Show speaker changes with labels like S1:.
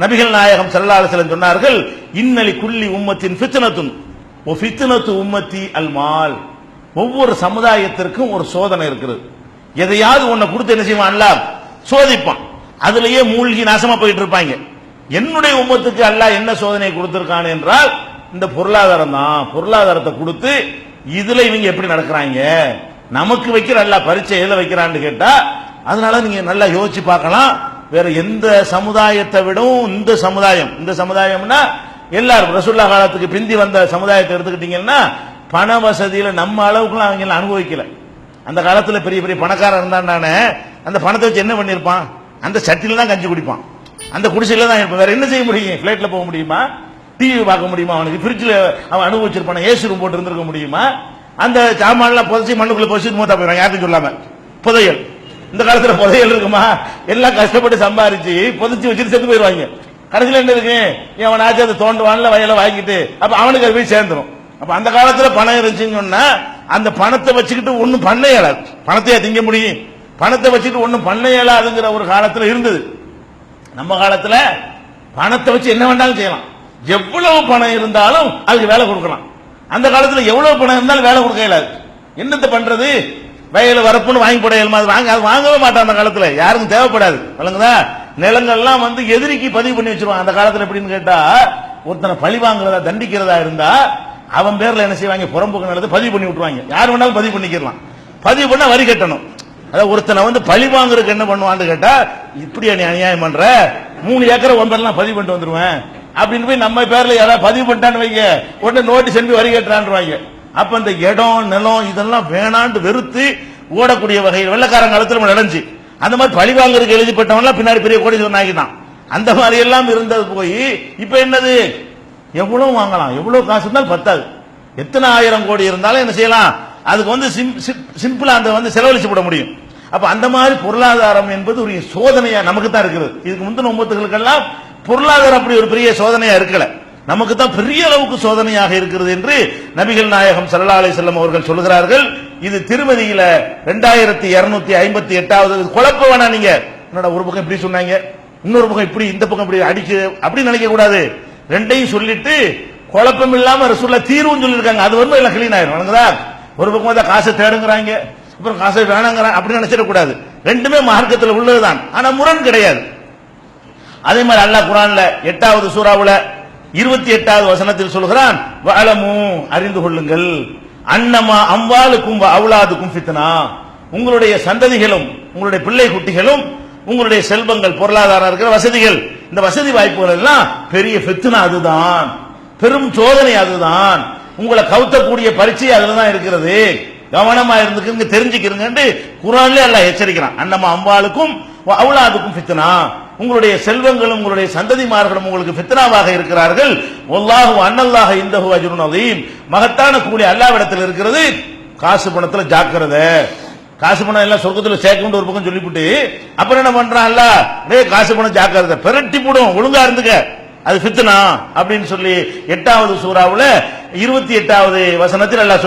S1: நபிகள் நாயகம் ஸல்லல்லாஹு அலைஹி வஸல்லம் சொன்னார்கள், இன்னலி குல்லி உம்மத்தின் ஃபித்னத்துன் வ ஃபித்னத்து உம்மத்தி அல் மால். ஒவ்வொரு சமுதாயத்திற்கும் ஒரு சோதனை இருக்கிறது. எதையாவது ஒன்ன கொடுத்து என்ன செய்வான்? அல்லாஹ் சோதிப்பான். அதுலயே மூழ்கி நாசமா போயிட்டு இருப்பாங்க. என்னுடைய உம்மத்துக்கு அல்லாஹ் என்ன சோதனை கொடுத்திருக்கான் என்றால் இந்த பொருளாதாரம் தான். பொருளாதாரத்தை கொடுத்து இதுல இவங்க எப்படி நடக்கிறாங்க, நமக்கு வைக்கிற அல்லாஹ் பரீட்சை எதுல வைக்கிறான்னு கேட்டா, அதனால நீங்க நல்லா யோசிச்சு பார்க்கலாம். வேற எந்த சமுதாயத்தை விடவும் இந்த சமுதாயம்னா எல்லாரும் ரசூலுல்லாஹ் காலத்துக்கு பிந்தி வந்த சமுதாயத்தை எடுத்துக்கிட்டீங்கன்னா பண வசதியில நம்ம அளவுக்குலாம் அவங்க அனுபவிக்கல. அந்த காலத்துல பெரிய பெரிய பணக்காரன் இருந்தானே, அந்த பணத்தை வச்சு என்ன பண்ணிருப்பான்? அந்த சட்டில தான் கஞ்சி குடிப்பான், அந்த குடிசையில தான் இருப்பான். வேற என்ன செய்ய முடியும்? பிளைட்ல போக முடியுமா? டிவி பார்க்க முடியுமா? அவனுக்கு ஃப்ரிட்ஜில் அவன் அனுபவிச்சிருப்பான், ஏசி ரூம் போட்டு இருந்திருக்க முடியுமா? அந்த சாமான்லாம் புதைச்சி மண்ணுக்குள்ள போச்சு மூத்தா போயிடும், யாருக்கும் சொல்லாம. புதையல் இந்த காலத்துல புதையல் இருக்குமா? எல்லாம் கஷ்டப்பட்டு சம்பாரிச்சு புதைச்சி வச்சுட்டு செத்து போயிருவாங்க. கடைசியில் என்ன இருக்கு? அவன் ஆச்சு அதை தோண்டுவான்ல வயலை வாங்கிட்டு, அப்ப அவனுக்கு அது போய் சேர்ந்துடும். அப்ப அந்த காலத்துல பணம் இருந்துச்சுன்னு சொன்னா அந்த பணத்தை வச்சுக்கிட்டு ஒன்னும் பண்ண இயலாது. பணத்தையா திங்க முடியும்? பணத்தை வச்சுட்டு ஒன்னும் பண்ண இயலாதுங்கிற ஒரு காலத்துல இருந்தது. நம்ம காலத்துல பணத்தை வச்சு என்ன வேண்டாலும் செய்யலாம். எவ்வளவு பணம் இருந்தாலும் அதுக்கு வேலை கொடுக்கலாம். அந்த காலத்துல எவ்வளவு பணம் இருந்தாலும் வேலை கொடுக்க இயலாது. என்னத்தை பண்றது? வயல வரப்புன்னு வாங்கி போட இயலுமா? அது வாங்கவே மாட்டான் அந்த காலத்துல, யாருக்கும் தேவைப்படாது. வழங்குதா? நிலங்கள்லாம் எதிரிக்கு பதிவு பண்ணி வச்சிருவாங்க. அந்த காலத்துல எப்படின்னு கேட்டா, ஒருத்தனை பழி வாங்குறதா தண்டிக்கிறதா இருந்தா அவன் பேர்ல என்ன செய்வாங்க? புறம்போக்கு நிலத்தை பதிவு பண்ணி விட்டுருவாங்க. யார் வேணாலும் பதிவு பண்ணிக்கலாம். பதிவு பண்ணா வரி கட்டணும். அதாவது ஒருத்தனை பழி வாங்குறதுக்கு என்ன பண்ணுவான்னு கேட்டா, இப்படியா நீ அநியாயம் பண்ற, 3 ஏக்கரை ஒன்பதெல்லாம் பதிவு பண்ணிட்டு வந்துருவேன் அப்படின்னு போய் நம்ம பேர்ல யாராவது பதிவு பண்ணிட்டான்னு வைங்க, உடனே நோட்டீஸ் அனுப்பி வரி கட்டுறான்னு. அப்ப இந்த இடம் நிலம் இதெல்லாம் வேணாண்டு வெறுத்து ஓடக்கூடிய வகையில் வெள்ளக்காரங்க காலத்துல நடந்துச்சு. அந்த மாதிரி பழி வாங்குறதுக்கு எழுதிப்பட்டவன்லாம் பின்னாடி பெரிய கோடீஸ்வரன் ஆகிதான். அந்த மாதிரி எல்லாம் இருந்தது போய் இப்ப என்னது? எவ்வளவு வாங்கலாம், எவ்வளவு காசு இருந்தாலும் பத்தாது. எத்தனை ஆயிரம் கோடி இருந்தாலும் என்ன செய்யலாம்? அதுக்கு சிம்பிளா அந்த செலவழிச்சு போட முடியும். அப்ப அந்த மாதிரி பொருளாதாரம் என்பது ஒரு சோதனையா நமக்கு தான் இருக்கிறது. இதுக்கு முந்தின உம்மத்துகளுக்கெல்லாம் பொருளாதாரம் அப்படி ஒரு பெரிய சோதனையா இருக்கல, நமக்கு தான் பெரிய அளவுக்கு சோதனையாக இருக்கிறது என்று நபிகள் நாயகம் ஸல்லல்லாஹு அலைஹி வஸல்லம் அவர்கள் சொல்கிறார்கள். இது திருமதியில 2258வது. குழப்ப வேணாம் நீங்க. என்னடா ஒரு பக்கம் இப்படி சொன்னாங்க, இன்னொரு பக்கம் இப்படி, இந்த பக்கம் இப்படி அடிச்சு அப்படி நினைக்க கூடாது. ரெண்டையும் சொல்லிட்டு குழப்பம் இல்லாம ரசூலுல்லாஹ் தீர்வும் சொல்லியிருக்காங்க. அது எல்லாம் கிளீன் ஆயிரும். வணங்குதா? ஒரு பக்கம் காசை தேடுங்கிறாங்க, அப்புறம் காசை வேணாங்கிறாங்க, அப்படி நினைச்சிடக்கூடாது. ரெண்டுமே மார்க்கத்தில் உள்ளதுதான், ஆனா முரண் கிடையாது. அதே மாதிரி அல்லாஹ் குர்ஆன்ல 8வது சூராவுல 28வது வசனத்தில் சொல்கிறான், வஅலமு அறிந்து கொள்ளுங்கள், அன்னமா அம்வாலுக்கும் அவுலாதுக்கும் ஃபித்னா, உங்களுடைய சந்ததிகளும் உங்களுடைய பிள்ளை குட்டிகளும் உங்களுடைய செல்வங்கள் பொருளாதாரம் இருக்கிற வசதிகள், இந்த வசதி வாய்ப்புகள் எல்லாம் பெரிய ஃபித்னா, அதுதான் பெரும் சோதனை, அதுதான் உங்களை கவுத்தக்கூடிய பரீட்சை அதுலதான் இருக்கிறது. கவனமா இருந்துக்குங்க, தெரிஞ்சுக்கிறீங்க குர்ஆன்ல அல்லாஹ் எச்சரிக்கிறான். அன்னமா அம்வாலுக்கும் அவுலாதுக்கும் ஃபித்னா, உங்களுடைய செல்வங்களும் உங்களுடைய சந்ததிமார்களும் உங்களுக்கு ஃபித்னாவாக இருக்கிறார்கள். வல்லாஹு அன்னல்லாஹ இன்தஹு அஜ்ருன் அதீம், மகத்தான கூலி அல்லாஹ்விடத்தில் இருக்கிறது. காசு பணத்துல ஜாக்கிரதை. காசு பணம் எல்லாம் சொர்க்கத்துல சேர்க்கணும் ஒரு பக்கம் சொல்லிவிட்டு அப்புறம் என்ன பண்றான் அல்லாஹ்? காசு பணம் ஜாக்கிரதை, பெரட்டி போடும், ஒழுங்கா இருந்துக்க, அது ஃபித்னா அப்படின்னு சொல்லி 8வது சூராவுல 28வது வசனத்தில் அல்லாஹ்